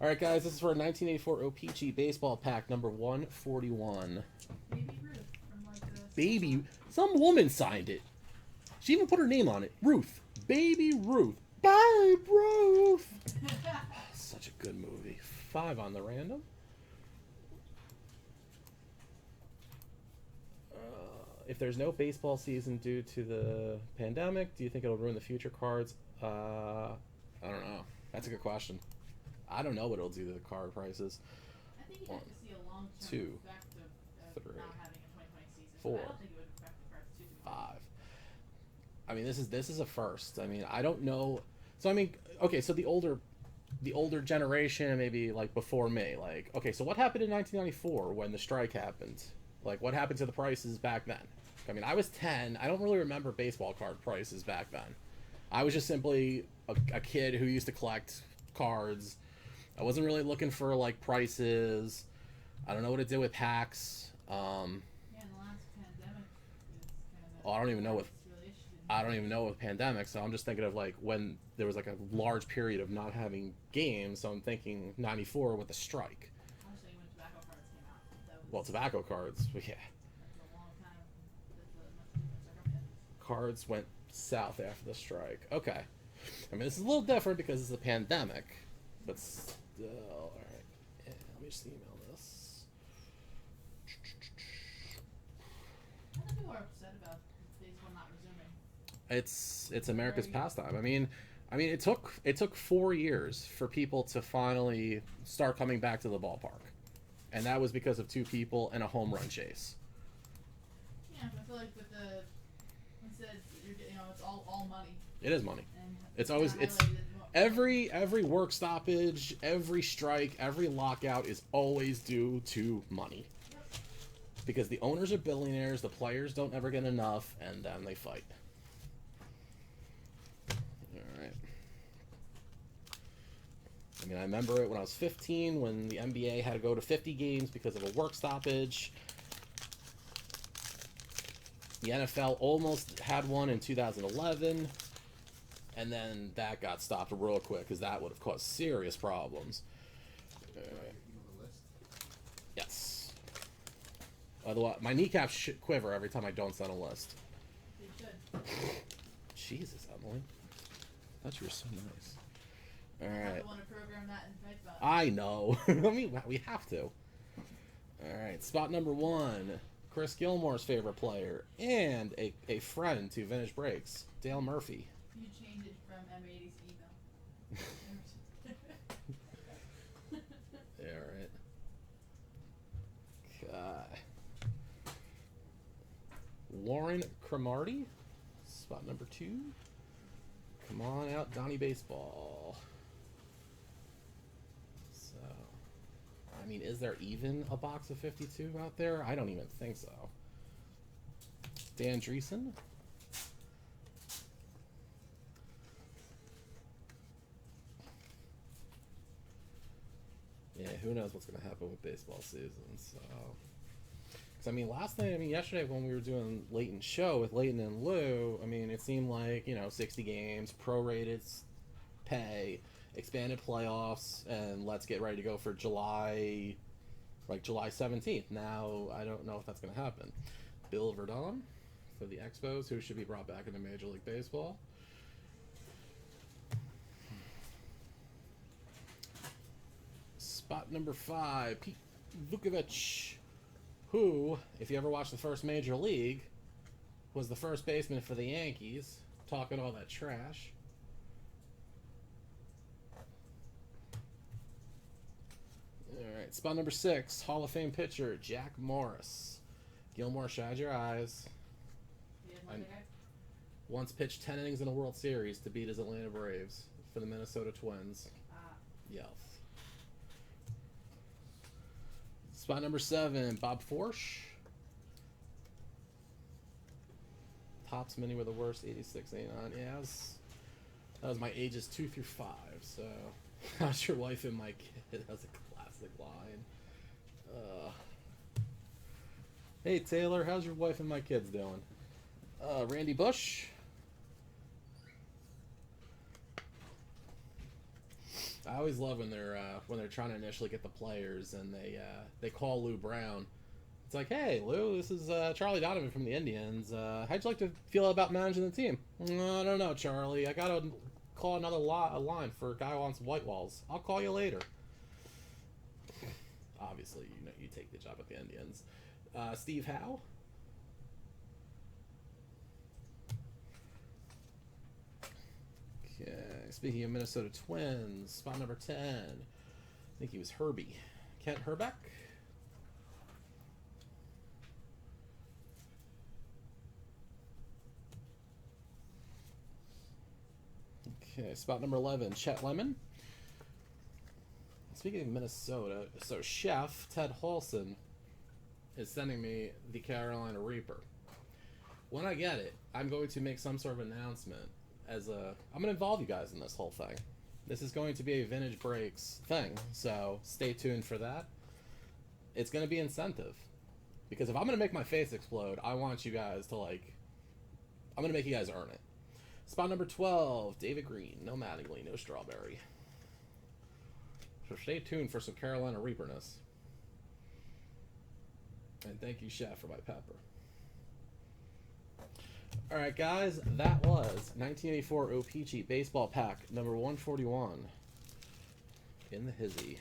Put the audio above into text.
All right, guys, this is for a 1984 OPC baseball pack number 141. Baby Ruth from like the Baby, some woman signed it. She even put her name on it. Ruth. Baby Ruth. Babe Ruth. Such a good movie. 5 on the random. If there's no baseball season due to the pandemic, do you think it'll ruin the future cards? I don't know. That's a good question. I don't know what it'll do to the card prices. I think you have to see a long-term 2, effect of 3, not having a 2020 season. 4, I don't think it would affect the cards too much. 5. I mean, this is a first. I mean, I don't know. So I mean, okay, so the older generation, maybe like before me, like, okay, so what happened in 1994 when the strike happened? Like, what happened to the prices back then? I mean, I was 10. I don't really remember baseball card prices back then. I was just simply a kid who used to collect cards. I wasn't really looking for like prices. I don't know what it did with packs. Yeah, in the last pandemic, it's kind of. Oh, I don't even know with with pandemic. So I'm just thinking of like when there was like a large period of not having games. So I'm thinking '94 with the strike. Actually, when tobacco cards came out, that was. Well, tobacco cards, yeah. That was a long time. That's a much different circumstance. Cards went south after the strike. Okay. I mean, this is a little different because it's a pandemic, but still, all right. Yeah, let me just email this. I think people are upset about baseball not resuming. It's America's pastime. I mean, it took 4 years for people to finally start coming back to the ballpark, and that was because of 2 people and a home run chase. Yeah, I feel like with the instead it's all money. It is money. And It's always kinda it's highlighted every work stoppage, every strike, every lockout is always due to money. Yep. Because the owners are billionaires, the players don't ever get enough, and then they fight. Alright. I mean, I remember it when I was 15 when the NBA had to go to 50 games because of a work stoppage. The NFL almost had one in 2011, and then that got stopped real quick because that would have caused serious problems. Yes. Otherwise, my kneecaps quiver every time I don't send a list. They should. Jesus, Emily. I thought you were so nice. All I right. want to program that in type. I know. I mean, we have to. All right. Spot number 1. Chris Gilmore's favorite player and a friend to Vintage Breaks, Dale Murphy. You change it from M80's email. Yeah, right. God. Lauren Cromartie, spot number 2. Come on out, Donnie Baseball. So, I mean, is there even a box of 52 out there? I don't even think so. Dan Dreesen. Yeah, who knows what's going to happen with baseball season, so... Because, I mean, yesterday when we were doing Leighton's show with Leighton and Lou, I mean, it seemed like, 60 games, prorated pay, expanded playoffs, and let's get ready to go for July 17th. Now, I don't know if that's going to happen. Bill Verdon for the Expos, who should be brought back into Major League Baseball. Spot number 5, Pete Vukovich, who, if you ever watched the first Major League, was the first baseman for the Yankees, talking all that trash. Alright, spot number 6, Hall of Fame pitcher, Jack Morris. Gilmore, shine your eyes. Once pitched 10 innings in a World Series to beat his Atlanta Braves for the Minnesota Twins. Yes. Spot number 7, Bob Forsch. Topps Mini with the worst, 86, 89. Yeah, that was my ages 2 through 5. So, how's your wife and my kid? That's a classic line. Hey Taylor, how's your wife and my kids doing? Randy Bush. I always love when they're trying to initially get the players and they call Lou Brown. It's like, hey Lou, this is Charlie Donovan from the Indians. How'd you like to feel about managing the team? I don't know, Charlie. I gotta call another a line for a guy who wants white walls. I'll call you later. Obviously, you know you take the job at the Indians. Steve Howe. Okay, speaking of Minnesota Twins, spot number 10. I think he was Herbie. Kent Herbeck. Okay, spot number 11, Chet Lemon. Speaking of Minnesota, so Chef Ted Halson is sending me the Carolina Reaper. When I get it, I'm going to make some sort of announcement I'm going to involve you guys in this whole thing. This is going to be a Vintage Breaks thing, so stay tuned for that. It's going to be incentive. Because if I'm going to make my face explode, I want you guys to, I'm going to make you guys earn it. Spot number 12, David Green. No Mattingly, no Strawberry. So stay tuned for some Carolina Reaperness. And thank you, Chef, for my pepper. Alright, guys, that was 1984 OPC Baseball Pack number 141 in the hizzy.